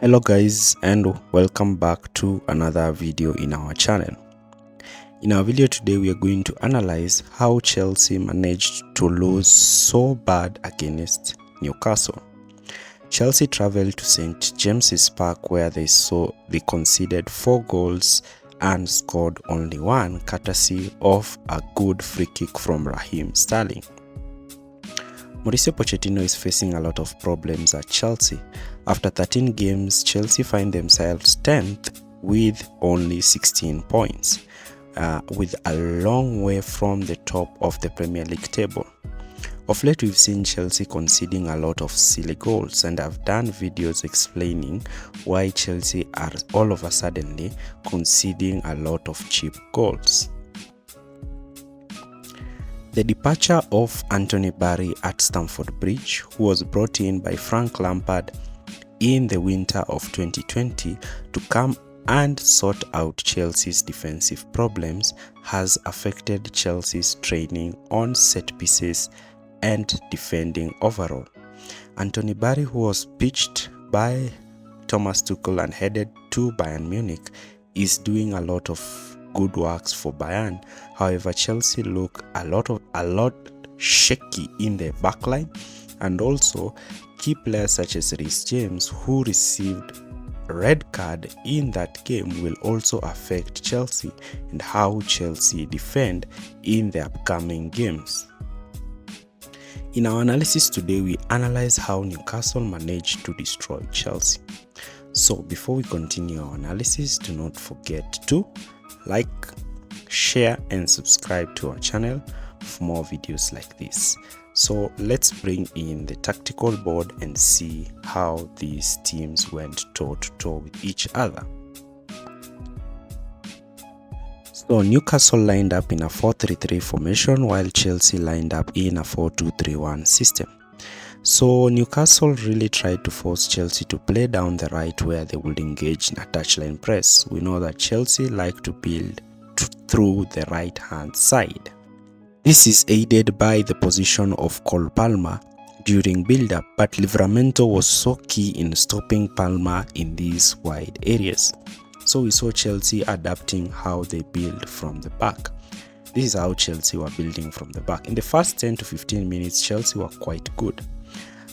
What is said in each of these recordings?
Hello guys, and welcome back to another video in our channel. In our video today we are going to analyze how Chelsea managed to lose so bad against Newcastle. Chelsea travelled to St James's Park where they conceded 4 goals and scored only 1 courtesy of a good free kick from Raheem Sterling. Mauricio Pochettino is facing a lot of problems at Chelsea. After 13 games, Chelsea find themselves 10th with only 16 points, with a long way from the top of the Premier League table. Of late, we've seen Chelsea conceding a lot of silly goals, and I've done videos explaining why Chelsea are all of a sudden conceding a lot of cheap goals. The departure of Anthony Barry at Stamford Bridge, who was brought in by Frank Lampard in the winter of 2020 to come and sort out Chelsea's defensive problems, has affected Chelsea's training on set pieces and defending overall. Anthony Barry, who was pitched by Thomas Tuchel and headed to Bayern Munich, is doing a lot of good works for Bayern. However, Chelsea look a lot shaky in the backline, and also key players such as Reece James, who received a red card in that game, will also affect Chelsea and how Chelsea defend in the upcoming games. In our analysis today, we analyze how Newcastle managed to destroy Chelsea. So before we continue our analysis, do not forget to like, share and subscribe to our channel for more videos like this. So let's bring in the tactical board and see how these teams went toe to toe with each other. So Newcastle lined up in a 4-3-3 formation while Chelsea lined up in a 4-2-3-1 system. So Newcastle really tried to force Chelsea to play down the right where they would engage in a touchline press. We know that Chelsea like to build through the right hand side. This is aided by the position of Cole Palmer during build-up, but Livramento was so key in stopping Palmer in these wide areas. So we saw Chelsea adapting how they build from the back. This is how Chelsea were building from the back. In the first 10 to 15 minutes, Chelsea were quite good.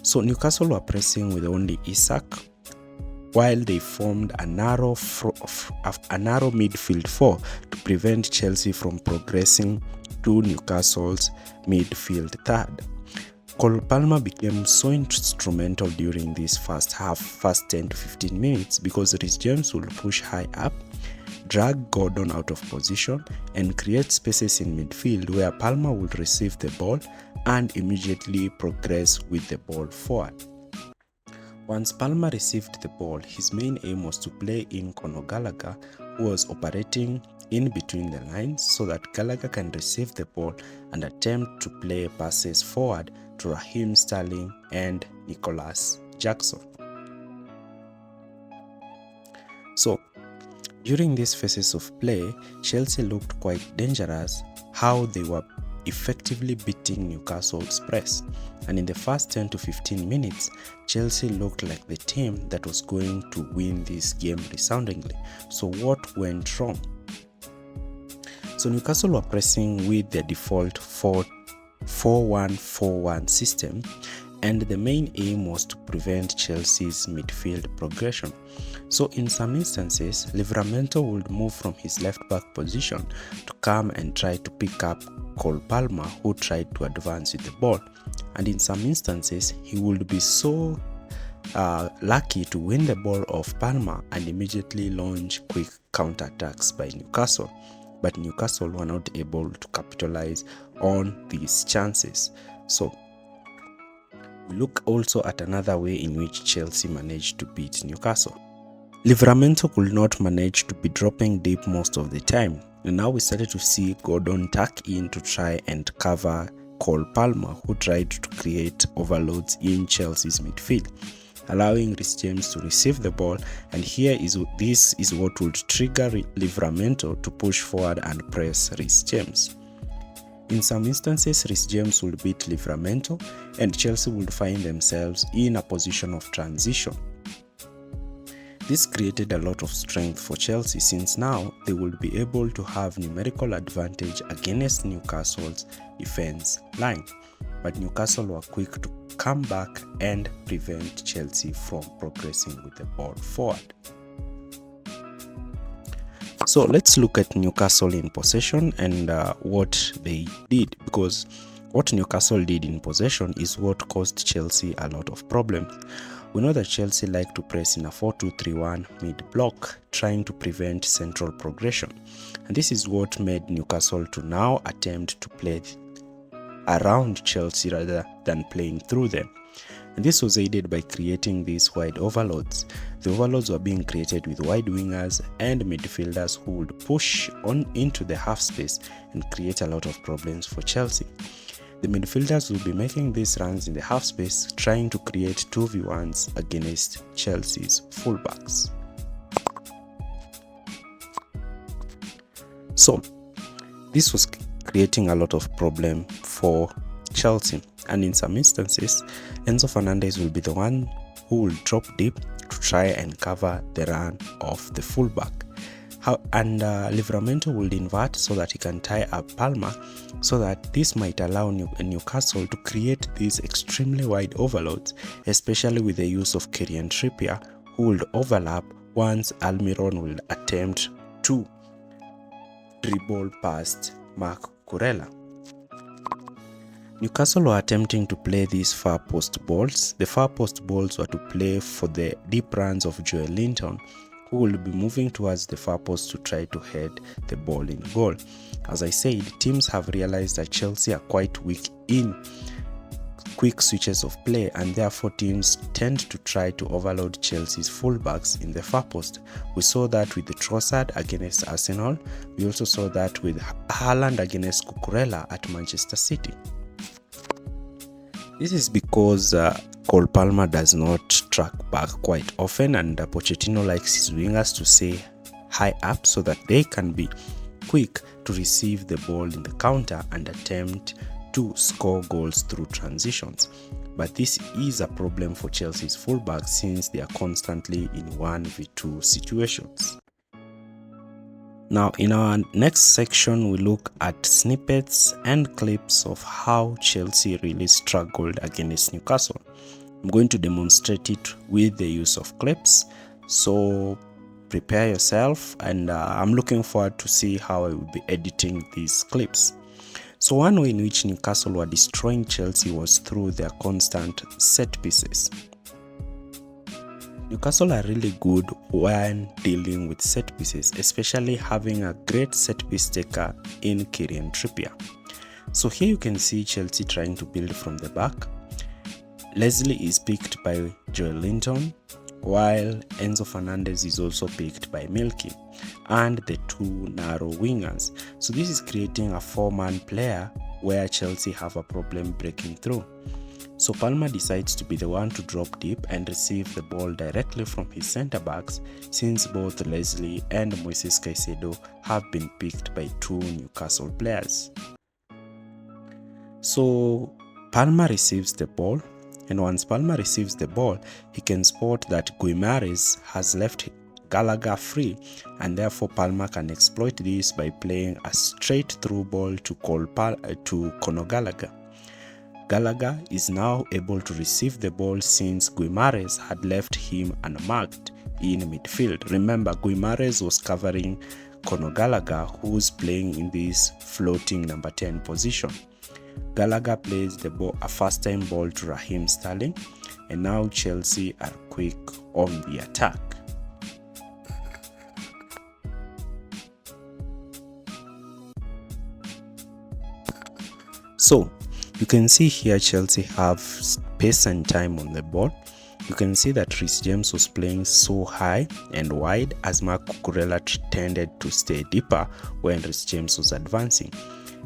So Newcastle were pressing with only Isak, while they formed a narrow midfield 4 to prevent Chelsea from progressing to Newcastle's midfield 3rd. Cole Palmer became so instrumental during this first 10 to 15 minutes, because Reece James will push high up, drag Gordon out of position and create spaces in midfield where Palmer would receive the ball and immediately progress with the ball forward. Once Palmer received the ball, his main aim was to play in Conor Gallagher, who was operating in between the lines, so that Gallagher can receive the ball and attempt to play passes forward to Raheem Sterling and Nicholas Jackson. So during these phases of play, Chelsea looked quite dangerous how they were effectively beating Newcastle's press, and in the first 10 to 15 minutes, Chelsea looked like the team that was going to win this game resoundingly. So what went wrong? So Newcastle were pressing with their default 4-1-4-1 system, and the main aim was to prevent Chelsea's midfield progression. So in some instances, Livramento would move from his left back position to come and try to pick up Cole Palmer, who tried to advance with the ball, and in some instances he would be so lucky to win the ball off Palmer and immediately launch quick counter-attacks by Newcastle. But Newcastle were not able to capitalize on these chances. So we look also at another way in which Chelsea managed to beat Newcastle. Livramento could not manage to be dropping deep most of the time, and now we started to see Gordon tuck in to try and cover Cole Palmer, who tried to create overloads in Chelsea's midfield, allowing Reece James to receive the ball, and this is what would trigger Livramento to push forward and press Reece James. In some instances, Reece James would beat Livramento and Chelsea would find themselves in a position of transition. This created a lot of strength for Chelsea, since now they would be able to have numerical advantage against Newcastle's defense line. But Newcastle were quick to come back and prevent Chelsea from progressing with the ball forward. So let's look at Newcastle in possession and what they did, because what Newcastle did in possession is what caused Chelsea a lot of problems. We know that Chelsea like to press in a 4-2-3-1 mid-block, trying to prevent central progression. And this is what made Newcastle to now attempt to play around Chelsea rather than playing through them. And this was aided by creating these wide overloads. The overloads were being created with wide wingers and midfielders who would push on into the half space and create a lot of problems for Chelsea. The midfielders will be making these runs in the half space, trying to create 2v1s against Chelsea's fullbacks. So, this was creating a lot of problem for Chelsea, and in some instances, Enzo Fernandez will be the one who will drop deep to try and cover the run of the fullback. And Livramento will invert so that he can tie up Palmer, so that this might allow Newcastle to create these extremely wide overloads, especially with the use of Kieran Trippier, who would overlap once Almiron will attempt to dribble past Marc Cucurella. Newcastle were attempting to play these far post balls. The far post balls were to play for the deep runs of Joel Linton, who will be moving towards the far post to try to head the ball in goal. As I said, teams have realized that Chelsea are quite weak in quick switches of play, and therefore teams tend to try to overload Chelsea's fullbacks in the far post. We saw that with the Trossard against Arsenal. We also saw that with Haaland against Cucurella at Manchester City. This is because Cole Palmer does not track back quite often, and Pochettino likes his wingers to stay high up so that they can be quick to receive the ball in the counter and attempt to score goals through transitions. But this is a problem for Chelsea's fullbacks, since they are constantly in 1v2 situations. Now, in our next section, we look at snippets and clips of how Chelsea really struggled against Newcastle. I'm going to demonstrate it with the use of clips, so prepare yourself, and I'm looking forward to see how I will be editing these clips. So one way in which Newcastle were destroying Chelsea was through their constant set pieces. Newcastle are really good when dealing with set pieces, especially having a great set piece taker in Kieran Trippier. So here you can see Chelsea trying to build from the back. Leslie is picked by Joel Linton, while Enzo Fernandez is also picked by Milky, and the two narrow wingers. So this is creating a four-man player where Chelsea have a problem breaking through. So Palmer decides to be the one to drop deep and receive the ball directly from his centre backs, since both Leslie and Moises Caicedo have been picked by two Newcastle players. So Palmer receives the ball, and once Palmer receives the ball, he can spot that Guimarães has left Gallagher free, and therefore Palmer can exploit this by playing a straight through ball to Conor Gallagher. Gallagher is now able to receive the ball since Guimarães had left him unmarked in midfield. Remember, Guimarães was covering Conor Gallagher, who's playing in this floating number 10 position. Gallagher plays the ball, a first-time ball to Raheem Sterling, and now Chelsea are quick on the attack. So you can see here Chelsea have space and time on the ball. You can see that Reece James was playing so high and wide as Marc Cucurella tended to stay deeper when Reece James was advancing.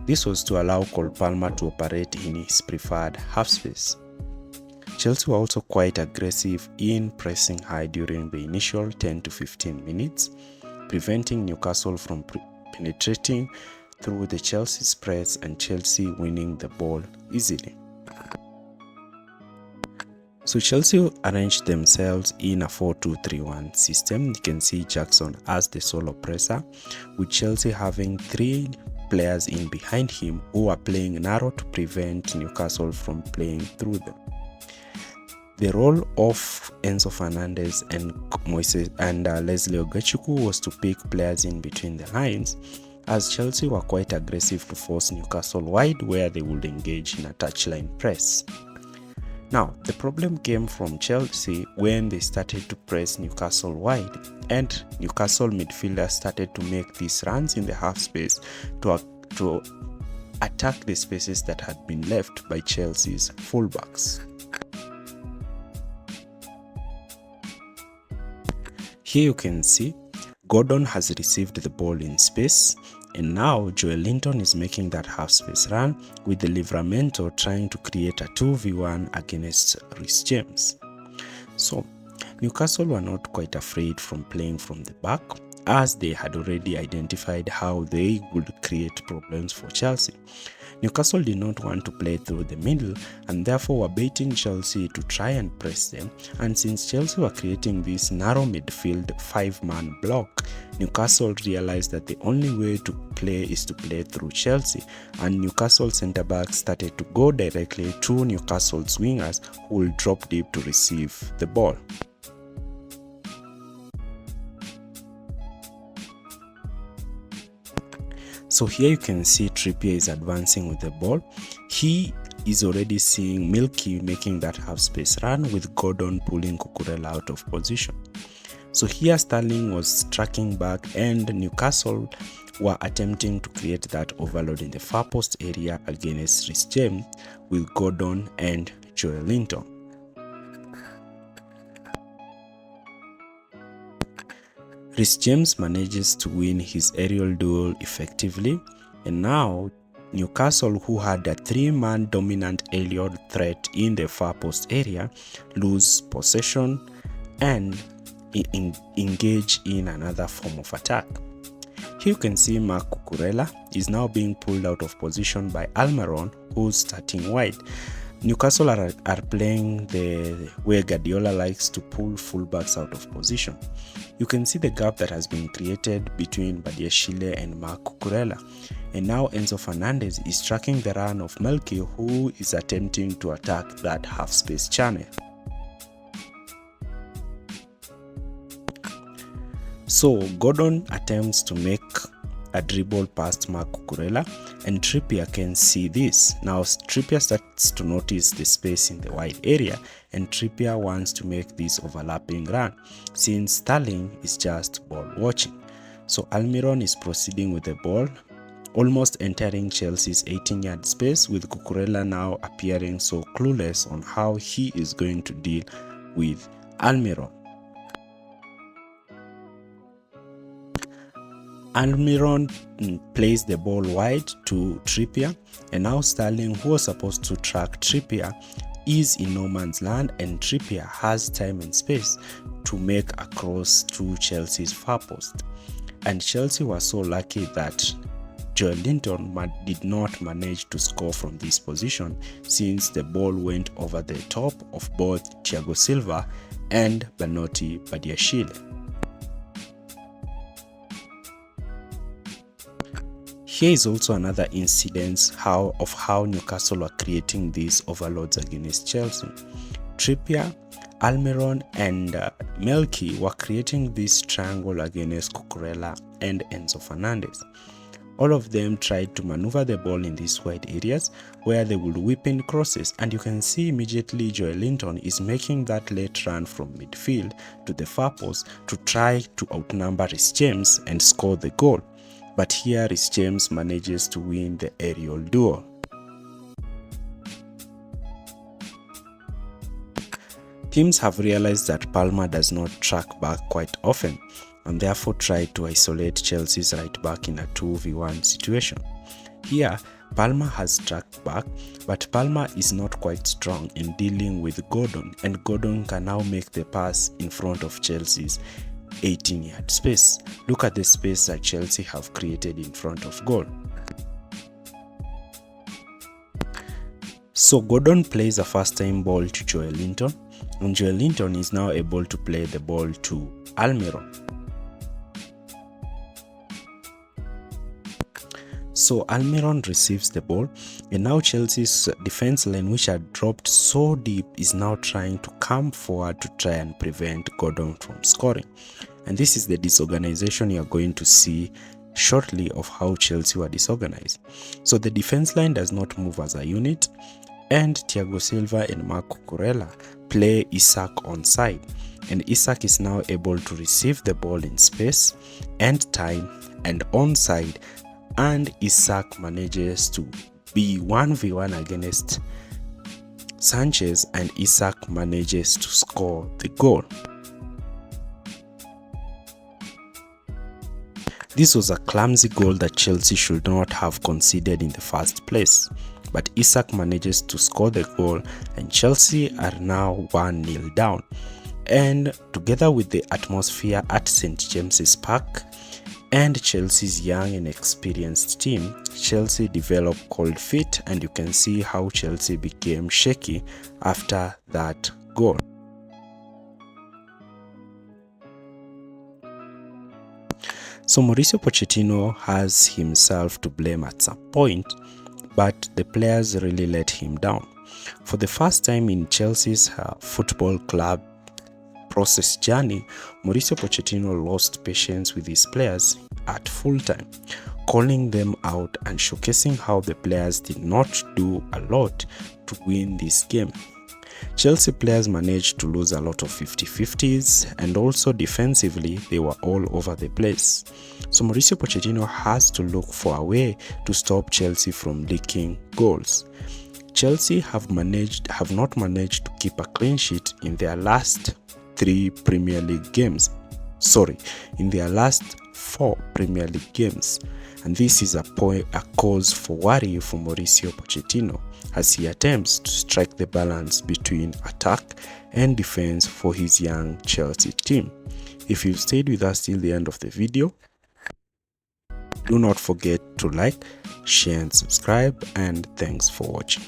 This was to allow Cole Palmer to operate in his preferred half space. Chelsea were also quite aggressive in pressing high during the initial 10 to 15 minutes, preventing Newcastle from penetrating through the Chelsea's press and Chelsea winning the ball easily. So Chelsea arranged themselves in a 4-2-3-1 system. You can see Jackson as the sole oppressor, with Chelsea having 3 players in behind him who are playing narrow to prevent Newcastle from playing through them. The role of Enzo Fernandez and Leslie Ogechukwu was to pick players in between the lines, as Chelsea were quite aggressive to force Newcastle wide, where they would engage in a touchline press. Now, the problem came from Chelsea when they started to press Newcastle wide, and Newcastle midfielders started to make these runs in the half space to attack the spaces that had been left by Chelsea's fullbacks. Here you can see Gordon has received the ball in space, and now Joel Linton is making that half space run, with the Livramento trying to create a 2v1 against Reece James. So Newcastle were not quite afraid from playing from the back, as they had already identified how they would create problems for Chelsea. Newcastle did not want to play through the middle, and therefore were baiting Chelsea to try and press them, and since Chelsea were creating this narrow midfield 5-man block, Newcastle realized that the only way to play is to play through Chelsea, and Newcastle centre-backs started to go directly to Newcastle's wingers, who will drop deep to receive the ball. So here you can see Trippier is advancing with the ball. He is already seeing Milky making that half space run, with Gordon pulling Cucurella out of position. So here Sterling was tracking back, and Newcastle were attempting to create that overload in the far post area against Reece James with Gordon and Joel Linton. Reece James manages to win his aerial duel effectively, and now Newcastle, who had a 3-man dominant aerial threat in the far post area, lose possession and engage in another form of attack. Here you can see Marc Cucurella is now being pulled out of position by Almiron, who's starting wide. Newcastle are playing the way Guardiola likes to pull fullbacks out of position. You can see the gap that has been created between Badiashile and Marc Cucurella. And now Enzo Fernandez is tracking the run of Melky, who is attempting to attack that half-space channel. So Gordon attempts to make a dribble past Marc Cucurella, and Trippier can see this. Now Trippier starts to notice the space in the wide area, and Trippier wants to make this overlapping run, since Sterling is just ball watching. So Almiron is proceeding with the ball, almost entering Chelsea's 18-yard space, with Cucurella now appearing so clueless on how he is going to deal with Almiron. Almiron plays the ball wide to Trippier, and now Sterling, who was supposed to track Trippier, is in no man's land, and Trippier has time and space to make a cross to Chelsea's far post. And Chelsea was so lucky that Joel Linton did not manage to score from this position, since the ball went over the top of both Thiago Silva and Banotti Badiashile. Here is also another incident of how Newcastle were creating these overloads against Chelsea. Trippier, Almiron and Melky were creating this triangle against Cucurella and Enzo Fernandez. All of them tried to maneuver the ball in these wide areas where they would whip in crosses, and you can see immediately Joel Linton is making that late run from midfield to the far post to try to outnumber Reece James and score the goal. But here Reece James manages to win the aerial duel. Teams have realized that Palmer does not track back quite often, and therefore try to isolate Chelsea's right back in a 2v1 situation. Here, Palmer has tracked back, but Palmer is not quite strong in dealing with Gordon, and Gordon can now make the pass in front of Chelsea's 18-yard space. Look at the space that Chelsea have created in front of goal. So Gordon plays a first-time ball to Joel Linton, and Joel Linton is now able to play the ball to Almiron. So Almiron receives the ball, and now Chelsea's defense line, which had dropped so deep, is now trying to come forward to try and prevent Gordon from scoring. And this is the disorganization you are going to see shortly of how Chelsea were disorganized. So the defense line does not move as a unit, and Thiago Silva and Marco Kurela play Isak onside, and Isak is now able to receive the ball in space and time and onside, and Isak manages to be 1v1 against Sanchez, and Isak manages to score the goal. This was a clumsy goal that Chelsea should not have conceded in the first place, but Isak manages to score the goal, and Chelsea are now 1-0 down. And together with the atmosphere at St. James's Park and Chelsea's young and experienced team, Chelsea developed cold feet, and you can see how Chelsea became shaky after that goal. So Mauricio Pochettino has himself to blame at some point, but the players really let him down. For the first time in Chelsea's football club process journey, Mauricio Pochettino lost patience with his players at full time, calling them out and showcasing how the players did not do a lot to win this game. Chelsea players managed to lose a lot of 50-50s, and also defensively they were all over the place. So Mauricio Pochettino has to look for a way to stop Chelsea from leaking goals. Chelsea have not managed to keep a clean sheet in their last 4 Premier League games, and this is a cause for worry for Mauricio Pochettino as he attempts to strike the balance between attack and defense for his young Chelsea team. If you've stayed with us till the end of the video, do not forget to like, share and subscribe, and thanks for watching.